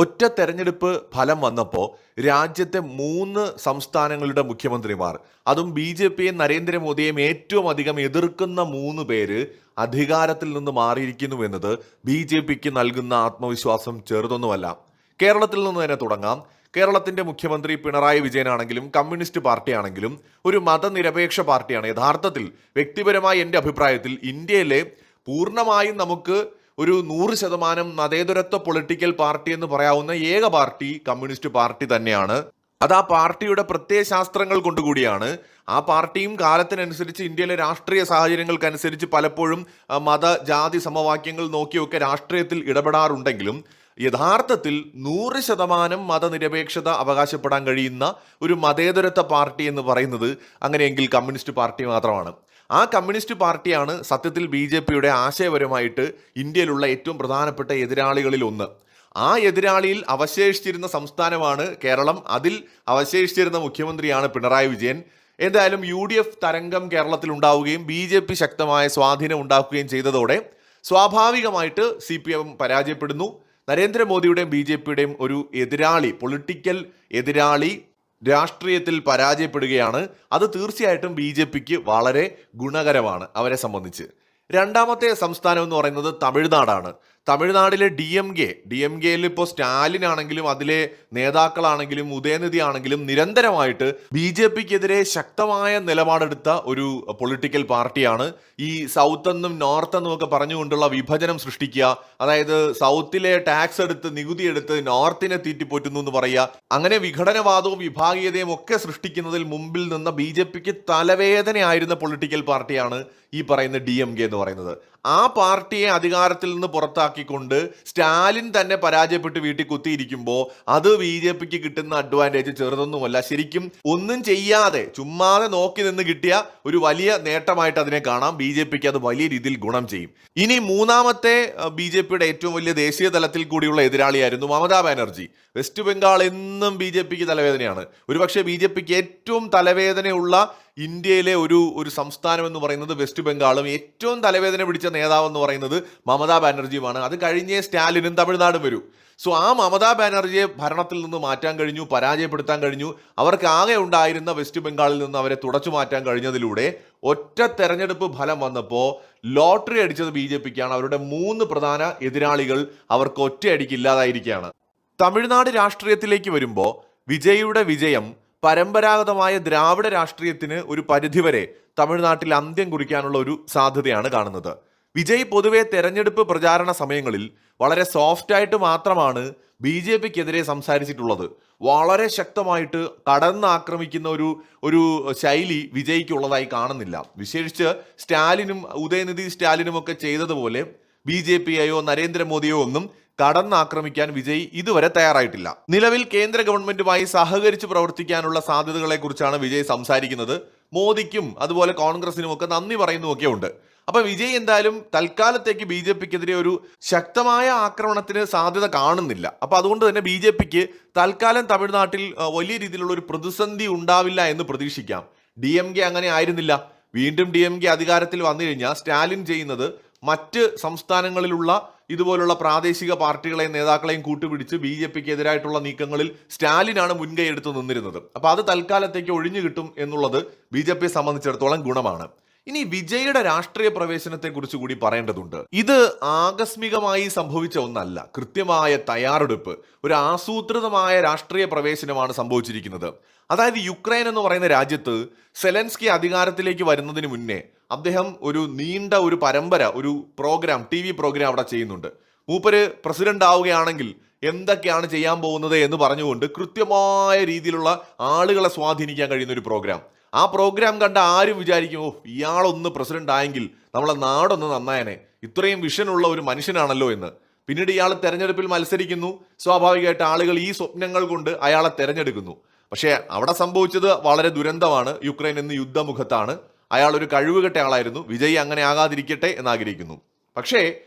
ഒറ്റ തെരഞ്ഞെടുപ്പ് ഫലം വന്നപ്പോൾ രാജ്യത്തെ 3 സംസ്ഥാനങ്ങളുടെ മുഖ്യമന്ത്രിമാർ, അതും ബി.ജെ.പിയെയും നരേന്ദ്രമോദിയെയും ഏറ്റവും അധികം എതിർക്കുന്ന 3 പേര് അധികാരത്തിൽ നിന്ന് മാറിയിരിക്കുന്നു എന്നത് ബി.ജെ.പിക്ക് നൽകുന്ന ആത്മവിശ്വാസം ചെറുതൊന്നുമല്ല. കേരളത്തിൽ നിന്ന് തന്നെ തുടങ്ങാം. കേരളത്തിന്റെ മുഖ്യമന്ത്രി പിണറായി വിജയനാണെങ്കിലും കമ്മ്യൂണിസ്റ്റ് പാർട്ടിയാണെങ്കിലും ഒരു മതനിരപേക്ഷ പാർട്ടിയാണ്. യഥാർത്ഥത്തിൽ വ്യക്തിപരമായി എൻ്റെ അഭിപ്രായത്തിൽ ഇന്ത്യയിലെ പൂർണ്ണമായും നമുക്ക് ഒരു 100% മതേതരത്വ പൊളിറ്റിക്കൽ പാർട്ടി എന്ന് പറയാവുന്ന ഏക പാർട്ടി കമ്മ്യൂണിസ്റ്റ് പാർട്ടി തന്നെയാണ്. അത് ആ പാർട്ടിയുടെ പ്രത്യയശാസ്ത്രങ്ങൾ കൊണ്ടുകൂടിയാണ്. ആ പാർട്ടിയും കാലത്തിനനുസരിച്ച് ഇന്ത്യയിലെ രാഷ്ട്രീയ സാഹചര്യങ്ങൾക്കനുസരിച്ച് പലപ്പോഴും മത ജാതി സമവാക്യങ്ങൾ നോക്കിയൊക്കെ രാഷ്ട്രീയത്തിൽ ഇടപെടാറുണ്ടെങ്കിലും യഥാർത്ഥത്തിൽ 100% മതനിരപേക്ഷത അവകാശപ്പെടാൻ കഴിയുന്ന ഒരു മതേതരത്വ പാർട്ടി എന്ന് പറയുന്നത് അങ്ങനെയെങ്കിൽ കമ്മ്യൂണിസ്റ്റ് പാർട്ടി മാത്രമാണ്. ആ കമ്മ്യൂണിസ്റ്റ് പാർട്ടിയാണ് സത്യത്തിൽ ബി.ജെ.പിയുടെ ആശയപരമായിട്ട് ഇന്ത്യയിലുള്ള ഏറ്റവും പ്രധാനപ്പെട്ട എതിരാളികളിൽ ഒന്ന്. ആ എതിരാളിയിൽ അവശേഷിച്ചിരുന്ന സംസ്ഥാനമാണ് കേരളം. അതിൽ അവശേഷിച്ചിരുന്ന മുഖ്യമന്ത്രിയാണ് പിണറായി വിജയൻ. എന്തായാലും UDF തരംഗം കേരളത്തിൽ ഉണ്ടാവുകയും ബി.ജെ.പി ശക്തമായ സ്വാധീനം ഉണ്ടാക്കുകയും ചെയ്തതോടെ സ്വാഭാവികമായിട്ട് CPM പരാജയപ്പെടുന്നു. നരേന്ദ്രമോദിയുടെയും ബി.ജെ.പിയുടെയും ഒരു എതിരാളി, പൊളിറ്റിക്കൽ എതിരാളി രാഷ്ട്രീയത്തിൽ പരാജയപ്പെടുകയാണ്. അത് തീർച്ചയായിട്ടും ബി.ജെ.പിക്ക് വളരെ ഗുണകരമാണ് അവരെ സംബന്ധിച്ച്. രണ്ടാമത്തെ സംസ്ഥാനം എന്ന് പറയുന്നത് തമിഴ്നാടാണ്. തമിഴ്നാടിലെ DMK ഇപ്പോൾ സ്റ്റാലിൻ ആണെങ്കിലും അതിലെ നേതാക്കളാണെങ്കിലും ഉദയനിധി ആണെങ്കിലും നിരന്തരമായിട്ട് ബി.ജെ.പിക്കെതിരെ ശക്തമായ നിലപാടെടുത്ത ഒരു പൊളിറ്റിക്കൽ പാർട്ടിയാണ്. ഈ സൗത്ത് എന്നും നോർത്ത് എന്നും ഒക്കെ പറഞ്ഞുകൊണ്ടുള്ള വിഭജനം സൃഷ്ടിക്കുക, അതായത് സൗത്തിലെ ടാക്സ് എടുത്ത് നികുതി എടുത്ത് നോർത്തിനെ തീറ്റിപ്പോറ്റുന്നു എന്ന് പറയുക, അങ്ങനെ വിഘടനവാദവും വിഭാഗീയതയും ഒക്കെ സൃഷ്ടിക്കുന്നതിൽ മുമ്പിൽ നിന്ന ബി.ജെ.പിക്ക് തലവേദനയായിരുന്ന പൊളിറ്റിക്കൽ പാർട്ടിയാണ് ഈ പറയുന്ന DMK എന്ന് പറയുന്നത്. ആ പാർട്ടിയെ അധികാരത്തിൽ നിന്ന് പുറത്താക്കിക്കൊണ്ട് സ്റ്റാലിൻ തന്നെ പരാജയപ്പെട്ട് വീട്ടിൽ കുത്തിയിരിക്കുമ്പോൾ അത് ബി.ജെ.പിക്ക് കിട്ടുന്ന അഡ്വാൻറ്റേജ് ചെറുതൊന്നുമല്ല. ശരിക്കും ഒന്നും ചെയ്യാതെ ചുമ്മാതെ നോക്കി നിന്ന് കിട്ടിയ ഒരു വലിയ നേട്ടമായിട്ട് അതിനെ കാണാം. ബി.ജെ.പിക്ക് അത് വലിയ രീതിയിൽ ഗുണം ചെയ്യും. ഇനി മൂന്നാമത്തെ ബി.ജെ.പിയുടെ ഏറ്റവും വലിയ ദേശീയ തലത്തിൽ കൂടിയുള്ള എതിരാളിയായിരുന്നു മമതാ ബാനർജി. വെസ്റ്റ് ബംഗാൾ എന്നും ബി.ജെ.പിക്ക് തലവേദനയാണ്. ഒരുപക്ഷെ ബി.ജെ.പിക്ക് ഏറ്റവും തലവേദനയുള്ള ഇന്ത്യയിലെ ഒരു സംസ്ഥാനം എന്ന് പറയുന്നത് വെസ്റ്റ് ബംഗാളും ഏറ്റവും തലവേദന പിടിച്ച നേതാവ് എന്ന് പറയുന്നത് മമതാ ബാനർജിയുമാണ്. അത് കഴിഞ്ഞേ സ്റ്റാലിനും തമിഴ്നാടും വരൂ. സോ ആ മമതാ ബാനർജിയെ ഭരണത്തിൽ നിന്ന് മാറ്റാൻ കഴിഞ്ഞു, പരാജയപ്പെടുത്താൻ കഴിഞ്ഞു. അവർക്ക് ആകെ ഉണ്ടായിരുന്ന വെസ്റ്റ് ബംഗാളിൽ നിന്ന് അവരെ തുടച്ചു മാറ്റാൻ കഴിഞ്ഞതിലൂടെ ഒറ്റ തെരഞ്ഞെടുപ്പ് ഫലം വന്നപ്പോൾ ലോട്ടറി അടിച്ചത് ബി.ജെ.പിക്കാണ്. അവരുടെ 3 പ്രധാന എതിരാളികൾ അവർക്ക് ഒറ്റയടിക്ക് ഇല്ലാതായിരിക്കുകയാണ്. തമിഴ്നാട് രാഷ്ട്രീയത്തിലേക്ക് വരുമ്പോൾ വിജയുടെ വിജയം പരമ്പരാഗതമായ ദ്രാവിഡ രാഷ്ട്രീയത്തിന് ഒരു പരിധിവരെ തമിഴ്നാട്ടിൽ അന്ത്യം കുറിക്കാനുള്ള ഒരു സാധ്യതയാണ് കാണുന്നത്. വിജയ് പൊതുവെ തെരഞ്ഞെടുപ്പ് പ്രചാരണ സമയങ്ങളിൽ വളരെ സോഫ്റ്റായിട്ട് മാത്രമാണ് ബി.ജെ.പിക്കെതിരെ സംസാരിച്ചിട്ടുള്ളത്. വളരെ ശക്തമായിട്ട് കടന്നാക്രമിക്കുന്ന ഒരു ശൈലി വിജയ്ക്കുള്ളതായി കാണുന്നില്ല. വിശേഷിച്ച് സ്റ്റാലിനും ഉദയനിധി സ്റ്റാലിനും ഒക്കെ ചെയ്തതുപോലെ ബി.ജെ.പിയെയോ നരേന്ദ്രമോദിയോ ഒന്നും കടന്നാക്രമിക്കാൻ വിജയ് ഇതുവരെ തയ്യാറായിട്ടില്ല. നിലവിൽ കേന്ദ്ര ഗവൺമെന്റുമായി സഹകരിച്ച് പ്രവർത്തിക്കാനുള്ള സാധ്യതകളെ കുറിച്ചാണ് വിജയ് സംസാരിക്കുന്നത്. മോദിക്കും അതുപോലെ കോൺഗ്രസിനും ഒക്കെ നന്ദി പറയുന്നുമൊക്കെ ഉണ്ട്. അപ്പൊ വിജയ് എന്തായാലും തൽക്കാലത്തേക്ക് ബി.ജെ.പിക്കെതിരെ ഒരു ശക്തമായ ആക്രമണത്തിന് സാധ്യത കാണുന്നില്ല. അപ്പൊ അതുകൊണ്ട് തന്നെ ബി.ജെ.പിക്ക് തൽക്കാലം തമിഴ്നാട്ടിൽ വലിയ രീതിയിലുള്ള ഒരു പ്രതിസന്ധി ഉണ്ടാവില്ല എന്ന് പ്രതീക്ഷിക്കാം. DMK അങ്ങനെ ആയിരുന്നില്ല. വീണ്ടും DMK അധികാരത്തിൽ വന്നു കഴിഞ്ഞാൽ സ്റ്റാലിൻ ചെയ്യുന്നത് മറ്റ് സംസ്ഥാനങ്ങളിലുള്ള ഇതുപോലുള്ള പ്രാദേശിക പാർട്ടികളെയും നേതാക്കളെയും കൂട്ടുപിടിച്ച് ബി.ജെ.പിക്ക് എതിരായിട്ടുള്ള നീക്കങ്ങളിൽ സ്റ്റാലിനാണ് മുൻകൈ എടുത്ത് നിന്നിരുന്നത്. അപ്പൊ അത് തൽക്കാലത്തേക്ക് ഒഴിഞ്ഞു കിട്ടും എന്നുള്ളത് ബി.ജെ.പിയെ സംബന്ധിച്ചിടത്തോളം ഗുണമാണ്. ഇനി വിജയുടെ രാഷ്ട്രീയ പ്രവേശനത്തെ കുറിച്ച് കൂടി പറയേണ്ടതുണ്ട്. ഇത് ആകസ്മികമായി സംഭവിച്ച ഒന്നല്ല. കൃത്യമായ തയ്യാറെടുപ്പ്, ഒരു ആസൂത്രിതമായ രാഷ്ട്രീയ പ്രവേശനമാണ് സംഭവിച്ചിരിക്കുന്നത്. അതായത് യുക്രൈൻ എന്ന് പറയുന്ന രാജ്യത്ത് സെലൻസ്കി അധികാരത്തിലേക്ക് വരുന്നതിന് മുന്നേ അദ്ദേഹം ഒരു നീണ്ട ഒരു പരമ്പര, ഒരു TV പ്രോഗ്രാം അവിടെ ചെയ്യുന്നുണ്ട്. മൂപ്പര് പ്രസിഡന്റ് ആവുകയാണെങ്കിൽ എന്തൊക്കെയാണ് ചെയ്യാൻ പോകുന്നത് എന്ന് പറഞ്ഞുകൊണ്ട് കൃത്യമായ രീതിയിലുള്ള ആളുകളെ സ്വാധീനിക്കാൻ കഴിയുന്ന ഒരു പ്രോഗ്രാം. ആ പ്രോഗ്രാം കണ്ട ആരും വിചാരിക്കും, ഇയാളൊന്ന് പ്രസിഡന്റ് ആയെങ്കിൽ നമ്മളെ നാടൊന്ന് നന്നായനെ, ഇത്രയും വിഷനുള്ള ഒരു മനുഷ്യനാണല്ലോ എന്ന്. പിന്നീട് ഇയാൾ തെരഞ്ഞെടുപ്പിൽ മത്സരിക്കുന്നു. സ്വാഭാവികമായിട്ട് ആളുകൾ ഈ സ്വപ്നങ്ങൾ കൊണ്ട് അയാളെ തെരഞ്ഞെടുക്കുന്നു. പക്ഷേ അവിടെ സംഭവിച്ചത് വളരെ ദുരന്തമാണ്. യുക്രൈൻ എന്ന യുദ്ധമുഖത്താണ്. അയാൾ ഒരു കഴിവുകെട്ട ആളായിരുന്നു. വിജയ് അങ്ങനെ ആകാതിരിക്കട്ടെ എന്നാഗ്രഹിക്കുന്നു. പക്ഷേ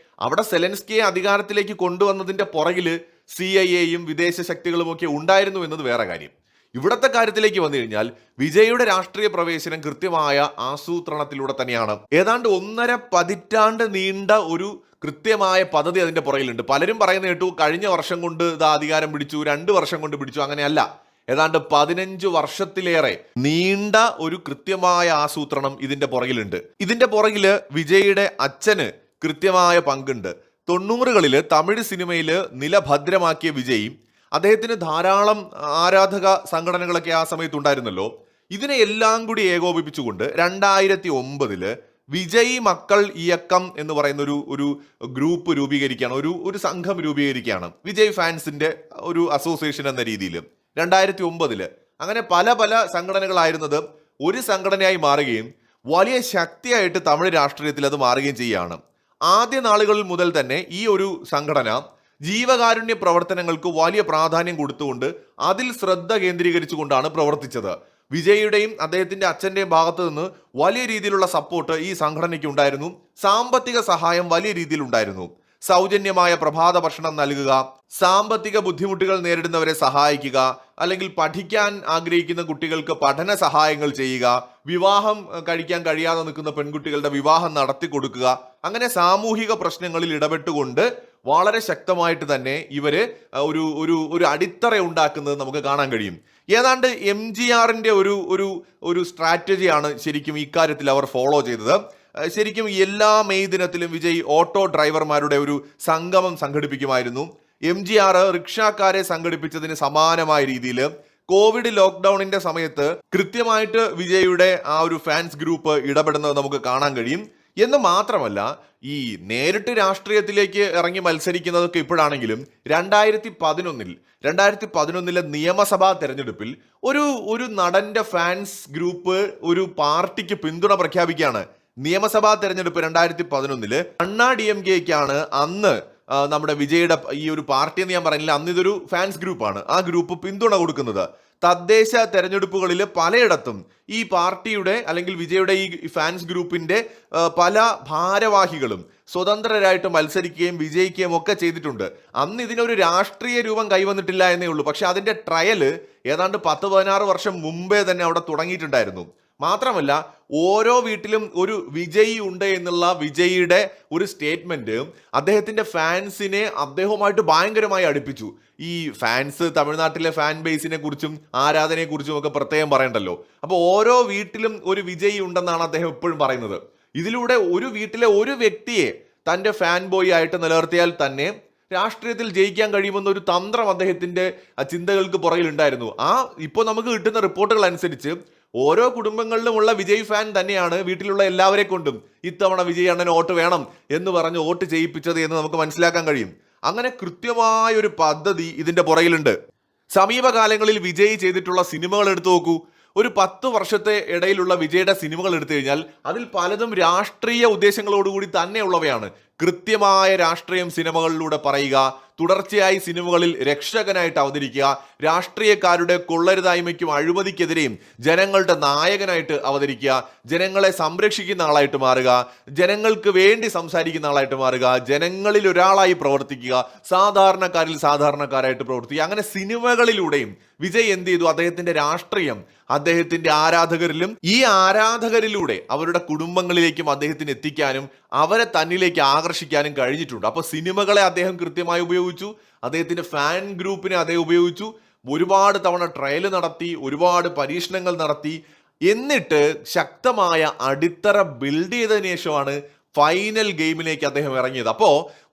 അവിടെ സെലൻസ്കിയെ അധികാരത്തിലേക്ക് കൊണ്ടുവന്നതിന്റെ പുറകില് CIA വിദേശ ശക്തികളുമൊക്കെ ഉണ്ടായിരുന്നു എന്നത് വേറെ കാര്യം. ഇവിടത്തെ കാര്യത്തിലേക്ക് വന്നു കഴിഞ്ഞാൽ വിജയുടെ രാഷ്ട്രീയ പ്രവേശനം കൃത്യമായ ആസൂത്രണത്തിലൂടെ തന്നെയാണ്. ഏതാണ്ട് 1.5 പതിറ്റാണ്ട് നീണ്ട ഒരു കൃത്യമായ പദ്ധതി അതിന്റെ പുറകിലുണ്ട്. പലരും പറയുന്ന കേട്ടു കഴിഞ്ഞ വർഷം കൊണ്ട് ഇത് അധികാരം പിടിച്ചു, 2 വർഷം കൊണ്ട് പിടിച്ചു. അങ്ങനെയല്ല, ഏതാണ്ട് 15 വർഷത്തിലേറെ നീണ്ട ഒരു കൃത്യമായ ആസൂത്രണം ഇതിന്റെ പുറകിലുണ്ട്. ഇതിന്റെ പുറകില് വിജയുടെ അച്ഛന് കൃത്യമായ പങ്കുണ്ട്. 90കളിൽ തമിഴ് സിനിമയിൽ നിലഭദ്രമാക്കിയ വിജയ്, അദ്ദേഹത്തിന് ധാരാളം ആരാധക സംഘടനകളൊക്കെ ആ സമയത്ത് ഉണ്ടായിരുന്നല്ലോ. ഇതിനെ എല്ലാം കൂടി ഏകോപിപ്പിച്ചുകൊണ്ട് 2009 വിജയ് മക്കൾ ഇയക്കം എന്ന് പറയുന്ന ഒരു ഗ്രൂപ്പ് രൂപീകരിക്കുകയാണ്, ഒരു സംഘം രൂപീകരിക്കുകയാണ്, വിജയ് ഫാൻസിന്റെ ഒരു അസോസിയേഷൻ എന്ന രീതിയിൽ 2009. അങ്ങനെ പല പല സംഘടനകളായിരുന്നത് ഒരു സംഘടനയായി മാറുകയും വലിയ ശക്തിയായിട്ട് തമിഴ് രാഷ്ട്രീയത്തിൽ അത് മാറുകയും ചെയ്യുകയാണ്. ആദ്യ നാളുകളിൽ മുതൽ തന്നെ ഈ ഒരു സംഘടന ജീവകാരുണ്യ പ്രവർത്തനങ്ങൾക്ക് വലിയ പ്രാധാന്യം കൊടുത്തുകൊണ്ട് അതിൽ ശ്രദ്ധ കേന്ദ്രീകരിച്ചുകൊണ്ടാണ് പ്രവർത്തിച്ചത്. വിജയുടെയും അദ്ദേഹത്തിന്റെ അച്ഛന്റെയും ഭാഗത്തു നിന്ന് വലിയ രീതിയിലുള്ള സപ്പോർട്ട് ഈ സംഘടനയ്ക്ക് ഉണ്ടായിരുന്നു. സാമ്പത്തിക സഹായം വലിയ രീതിയിൽ ഉണ്ടായിരുന്നു. സൗജന്യമായ പ്രഭാത ഭക്ഷണം നൽകുക, സാമ്പത്തിക ബുദ്ധിമുട്ടുകൾ നേരിടുന്നവരെ സഹായിക്കുക, അല്ലെങ്കിൽ പഠിക്കാൻ ആഗ്രഹിക്കുന്ന കുട്ടികൾക്ക് പഠന സഹായങ്ങൾ ചെയ്യുക, വിവാഹം കഴിക്കാൻ കഴിയാതെ നിൽക്കുന്ന പെൺകുട്ടികളുടെ വിവാഹം നടത്തി കൊടുക്കുക, അങ്ങനെ സാമൂഹിക പ്രശ്നങ്ങളിൽ ഇടപെട്ടുകൊണ്ട് വളരെ ശക്തമായിട്ട് തന്നെ ഇവര് ഒരു അടിത്തറ ഉണ്ടാക്കുന്നത് നമുക്ക് കാണാൻ കഴിയും. ഏതാണ്ട് MGRന്റെ ഒരു സ്ട്രാറ്റജിയാണ് ശരിക്കും ഇക്കാര്യത്തിൽ അവർ ഫോളോ ചെയ്തത്. ശരിക്കും എല്ലാ മെയ് ദിനത്തിലും വിജയ് ഓട്ടോ ഡ്രൈവർമാരുടെ ഒരു സംഗമം സംഘടിപ്പിക്കുമായിരുന്നു. MGR റിക്ഷാക്കാരെ സംഘടിപ്പിച്ചതിന് സമാനമായ രീതിയിൽ കോവിഡ് ലോക്ക്ഡൌണിന്റെ സമയത്ത് കൃത്യമായിട്ട് വിജയുടെ ആ ഒരു ഫാൻസ് ഗ്രൂപ്പ് ഇടപെടുന്നത് നമുക്ക് കാണാൻ കഴിയും. എന്ന് മാത്രമല്ല, ഈ നേരിട്ട് രാഷ്ട്രീയത്തിലേക്ക് ഇറങ്ങി മത്സരിക്കുന്നതൊക്കെ ഇപ്പോഴാണെങ്കിലും 2011 നിയമസഭാ തെരഞ്ഞെടുപ്പിൽ ഒരു നടന്റെ ഫാൻസ് ഗ്രൂപ്പ് ഒരു പാർട്ടിക്ക് പിന്തുണ പ്രഖ്യാപിക്കുകയാണ്. നിയമസഭാ തെരഞ്ഞെടുപ്പ് 2011 അണ്ണാ DMKക്കാണ് അന്ന് നമ്മുടെ വിജയുടെ ഈ ഒരു പാർട്ടി എന്ന് ഞാൻ പറഞ്ഞില്ല, അന്ന് ഇതൊരു ഫാൻസ് ഗ്രൂപ്പാണ്, ആ ഗ്രൂപ്പ് പിന്തുണ കൊടുക്കുന്നത്. തദ്ദേശ തെരഞ്ഞെടുപ്പുകളിൽ പലയിടത്തും ഈ പാർട്ടിയുടെ അല്ലെങ്കിൽ വിജയുടെ ഈ ഫാൻസ് ഗ്രൂപ്പിന്റെ പല ഭാരവാഹികളും സ്വതന്ത്രരായിട്ട് മത്സരിക്കുകയും വിജയിക്കുകയും ഒക്കെ ചെയ്തിട്ടുണ്ട്. അന്ന് ഇതിനൊരു രാഷ്ട്രീയ രൂപം കൈവന്നിട്ടില്ല എന്നേ ഉള്ളൂ. പക്ഷെ അതിന്റെ ട്രയല് ഏതാണ്ട് 10-16 വർഷം മുമ്പേ തന്നെ അവിടെ തുടങ്ങിയിട്ടുണ്ടായിരുന്നു. മാത്രമല്ല, ഓരോ വീട്ടിലും ഒരു വിജയ് ഉണ്ട് എന്നുള്ള വിജയുടെ ഒരു സ്റ്റേറ്റ്മെന്റ് അദ്ദേഹത്തിന്റെ ഫാൻസിനെ അദ്ദേഹവുമായിട്ട് ഭയങ്കരമായി അടുപ്പിച്ചു. ഈ ഫാൻസ് തമിഴ്നാട്ടിലെ ഫാൻ ബേസിനെ കുറിച്ചും ആരാധനയെ കുറിച്ചും ഒക്കെ പ്രത്യേകം പറയണ്ടല്ലോ. അപ്പോൾ ഓരോ വീട്ടിലും ഒരു വിജയ് ഉണ്ടെന്നാണ് അദ്ദേഹം എപ്പോഴും പറയുന്നത്. ഇതിലൂടെ ഒരു വീട്ടിലെ ഒരു വ്യക്തിയെ തന്റെ ഫാൻ ബോയ് ആയിട്ട് നിലനിർത്തിയാൽ തന്നെ രാഷ്ട്രീയത്തിൽ ജയിക്കാൻ കഴിയുമെന്ന ഒരു തന്ത്രം അദ്ദേഹത്തിന്റെ ചിന്തകൾക്ക് പുറകിലുണ്ടായിരുന്നു. ഇപ്പോൾ നമുക്ക് കിട്ടുന്ന റിപ്പോർട്ടുകൾ അനുസരിച്ച് ഓരോ കുടുംബങ്ങളിലുമുള്ള വിജയ് ഫാൻ തന്നെയാണ് വീട്ടിലുള്ള എല്ലാവരെ കൊണ്ടും ഇത്തവണ വിജയ് അണ്ണന് വോട്ട് വേണം എന്ന് പറഞ്ഞ് വോട്ട് ചെയ്യിപ്പിച്ചത് എന്ന് നമുക്ക് മനസ്സിലാക്കാൻ കഴിയും. അങ്ങനെ കൃത്യമായ ഒരു പദ്ധതി ഇതിന്റെ പുറകിലുണ്ട്. സമീപകാലങ്ങളിൽ വിജയ് ചെയ്തിട്ടുള്ള സിനിമകൾ എടുത്തു നോക്കൂ. ഒരു 10 വർഷത്തെ ഇടയിലുള്ള വിജയുടെ സിനിമകൾ എടുത്തു കഴിഞ്ഞാൽ അതിൽ പലതും രാഷ്ട്രീയ ഉദ്ദേശങ്ങളോടുകൂടി തന്നെയുള്ളവയാണ്. കൃത്യമായ രാഷ്ട്രീയം സിനിമകളിലൂടെ പറയുക, തുടർച്ചയായി സിനിമകളിൽ രക്ഷകനായിട്ട് അവതരിക്കുക, രാഷ്ട്രീയക്കാരുടെ കൊള്ളരുതായ്മയ്ക്കും അഴിമതിക്കെതിരെയും ജനങ്ങളുടെ നായകനായിട്ട് അവതരിക്കുക, ജനങ്ങളെ സംരക്ഷിക്കുന്ന ആളായിട്ട് മാറുക, ജനങ്ങൾക്ക് വേണ്ടി സംസാരിക്കുന്ന ആളായിട്ട് മാറുക, ജനങ്ങളിൽ ഒരാളായി പ്രവർത്തിക്കുക, സാധാരണക്കാരിൽ സാധാരണക്കാരായിട്ട് പ്രവർത്തിക്കുക. അങ്ങനെ സിനിമകളിലൂടെയും വിജയ് എന്ത് ചെയ്തു? അദ്ദേഹത്തിന്റെ രാഷ്ട്രീയം അദ്ദേഹത്തിന്റെ ആരാധകരിലും ഈ ആരാധകരിലൂടെ അവരുടെ കുടുംബങ്ങളിലേക്കും അദ്ദേഹത്തിന് എത്തിക്കാനും അവരെ തന്നിലേക്ക് ആകർഷിക്കാനും കഴിഞ്ഞിട്ടുണ്ട്. അപ്പൊ സിനിമകളെ അദ്ദേഹം കൃത്യമായി ഉപയോഗിച്ചു, അദ്ദേഹത്തിന്റെ ഫാൻ ഗ്രൂപ്പിനെ അദ്ദേഹം ഉപയോഗിച്ചു, ഒരുപാട് തവണ ട്രയൽ നടത്തി, ഒരുപാട് പരീക്ഷണങ്ങൾ നടത്തി, എന്നിട്ട് ശക്തമായ അടിത്തറ ബിൽഡ് ചെയ്തതിനു ശേഷമാണ് ഫൈനൽ ഗെയിമിലേക്ക് അദ്ദേഹം ഇറങ്ങിയത്. അപ്പോ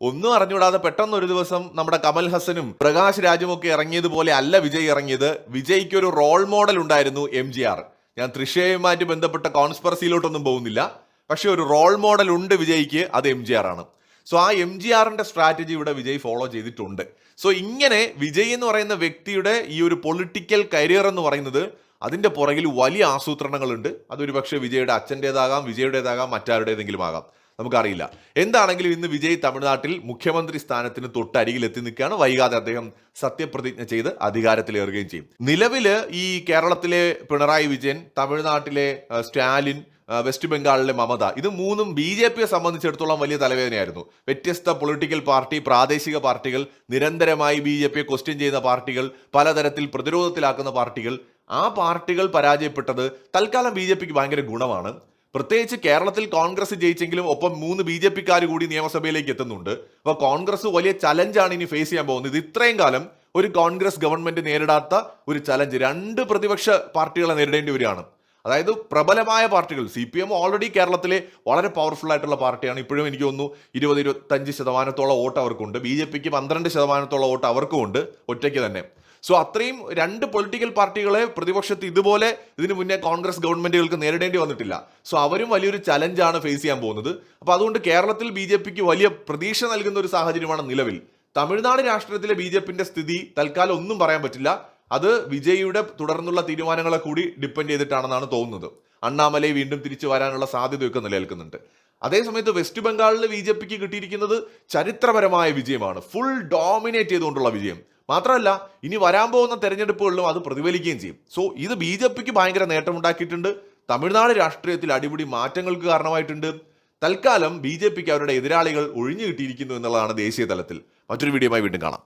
ഒന്നും അറിഞ്ഞുകൂടാതെ പെട്ടെന്ന് ഒരു ദിവസം നമ്മുടെ കമൽ ഹസനും പ്രകാശ് രാജും ഒക്കെ ഇറങ്ങിയതുപോലെ അല്ല വിജയ് ഇറങ്ങിയത്. വിജയ്ക്ക് ഒരു റോൾ മോഡൽ ഉണ്ടായിരുന്നു MGR. ഞാൻ തൃശ്ശയുമായിട്ട് ബന്ധപ്പെട്ട കോൺസ്പെറസിയിലോട്ടൊന്നും പോകുന്നില്ല, പക്ഷെ ഒരു റോൾ മോഡൽ ഉണ്ട് വിജയ്ക്ക്, അത് MGR ആണ്. സോ ആ MGRന്റെ സ്ട്രാറ്റജി ഇവിടെ വിജയ് ഫോളോ ചെയ്തിട്ടുണ്ട്. സോ ഇങ്ങനെ വിജയ് എന്ന് പറയുന്ന വ്യക്തിയുടെ ഈ ഒരു പൊളിറ്റിക്കൽ കരിയർ എന്ന് പറയുന്നത് അതിന്റെ പുറകിൽ വലിയ ആസൂത്രണങ്ങളുണ്ട്. അതൊരു പക്ഷേ വിജയുടെ അച്ഛൻ്റെതാകാം, വിജയുടേതാകാം, മറ്റാരുടേതെങ്കിലും ആകാം, നമുക്കറിയില്ല. എന്താണെങ്കിലും ഇന്ന് വിജയ് തമിഴ്നാട്ടിൽ മുഖ്യമന്ത്രി സ്ഥാനത്തിന് തൊട്ടരികിൽ എത്തി നിൽക്കുകയാണ്. വൈകാതെ അദ്ദേഹം സത്യപ്രതിജ്ഞ ചെയ്ത് അധികാരത്തിലേറുകയും ചെയ്യും. നിലവില് ഈ കേരളത്തിലെ പിണറായി വിജയൻ, തമിഴ്നാട്ടിലെ സ്റ്റാലിൻ, വെസ്റ്റ് ബംഗാളിലെ മമത, ഇത് മൂന്നും ബി ജെ പിയെ സംബന്ധിച്ചിടത്തോളം വലിയ തലവേദനയായിരുന്നു. വ്യത്യസ്ത പൊളിറ്റിക്കൽ പാർട്ടി, പ്രാദേശിക പാർട്ടികൾ, നിരന്തരമായി ബി ജെ പിയെ ക്വസ്റ്റ്യൻ ചെയ്യുന്ന പാർട്ടികൾ, പലതരത്തിൽ പ്രതിരോധത്തിലാക്കുന്ന പാർട്ടികൾ, ആ പാർട്ടികൾ പരാജയപ്പെട്ടത് തൽക്കാലം ബി ജെ പിക്ക് ഭയങ്കര ഗുണമാണ്. പ്രത്യേകിച്ച് കേരളത്തിൽ കോൺഗ്രസ് ജയിച്ചെങ്കിലും ഒപ്പം 3 ബി ജെ പിക്കാർ കൂടി നിയമസഭയിലേക്ക് എത്തുന്നുണ്ട്. അപ്പോൾ കോൺഗ്രസ് വലിയ ചലഞ്ചാണ് ഇനി ഫേസ് ചെയ്യാൻ പോകുന്നത്. ഇത്രയും കാലം ഒരു കോൺഗ്രസ് ഗവൺമെന്റ് നേരിടാത്ത ഒരു ചലഞ്ച് 2 പ്രതിപക്ഷ പാർട്ടികളെ നേരിടേണ്ടി വരികയാണ്. അതായത് പ്രബലമായ പാർട്ടികൾ. CPM ഓൾറെഡി കേരളത്തിലെ വളരെ പവർഫുൾ ആയിട്ടുള്ള പാർട്ടിയാണ്. ഇപ്പോഴും എനിക്ക് തോന്നുന്നു 20-25% വോട്ട് അവർക്കുണ്ട്. ബി ജെ പിക്ക് 12% വോട്ട് അവർക്കും ഉണ്ട് ഒറ്റയ്ക്ക് തന്നെ. സോ അത്രയും 2 പൊളിറ്റിക്കൽ പാർട്ടികളെ പ്രതിപക്ഷത്ത് ഇതുപോലെ ഇതിനു മുന്നേ കോൺഗ്രസ് ഗവൺമെന്റുകൾക്ക് നേരിടേണ്ടി വന്നിട്ടില്ല. സോ അവരും വലിയൊരു ചലഞ്ചാണ് ഫേസ് ചെയ്യാൻ പോകുന്നത്. അപ്പോൾ അതുകൊണ്ട് കേരളത്തിൽ ബി ജെ പിക്ക് വലിയ പ്രതീക്ഷ നൽകുന്ന ഒരു സാഹചര്യമാണ് നിലവിൽ. തമിഴ്നാട് രാഷ്ട്രീയത്തിലെ ബി ജെ പിന്റെ സ്ഥിതി തൽക്കാലം ഒന്നും പറയാൻ പറ്റില്ല. അത് വിജയിയുടെ തുടർന്നുള്ള തീരുമാനങ്ങളെ കൂടി ഡിപ്പെൻഡ് ചെയ്തിട്ടാണെന്നാണ് തോന്നുന്നത്. അണ്ണാമലൈ വീണ്ടും തിരിച്ചു വരാനുള്ള സാധ്യതയൊക്കെ നിലനിൽക്കുന്നുണ്ട്. അതേസമയത്ത് വെസ്റ്റ് ബംഗാളിൽ ബി ജെ പിക്ക് കിട്ടിയിരിക്കുന്നത് ചരിത്രപരമായ വിജയമാണ്. ഫുൾ ഡോമിനേറ്റ് ചെയ്തുകൊണ്ടുള്ള വിജയം. മാത്രമല്ല ഇനി വരാൻ പോകുന്ന തെരഞ്ഞെടുപ്പുകളിലും അത് പ്രതിഫലിക്കുകയും ചെയ്യും. സോ ഇത് ബി ജെ പിക്ക് ഭയങ്കര നേട്ടമുണ്ടാക്കിയിട്ടുണ്ട്. തമിഴ്നാട് രാഷ്ട്രീയത്തിൽ അടിപിടി മാറ്റങ്ങൾക്ക് കാരണമായിട്ടുണ്ട്. തൽക്കാലം ബി ജെ പിക്ക് അവരുടെ എതിരാളികൾ ഒഴിഞ്ഞു കിട്ടിയിരിക്കുന്നു എന്നുള്ളതാണ് ദേശീയ തലത്തിൽ. മറ്റൊരു വീഡിയോയുമായി വീണ്ടും കാണാം.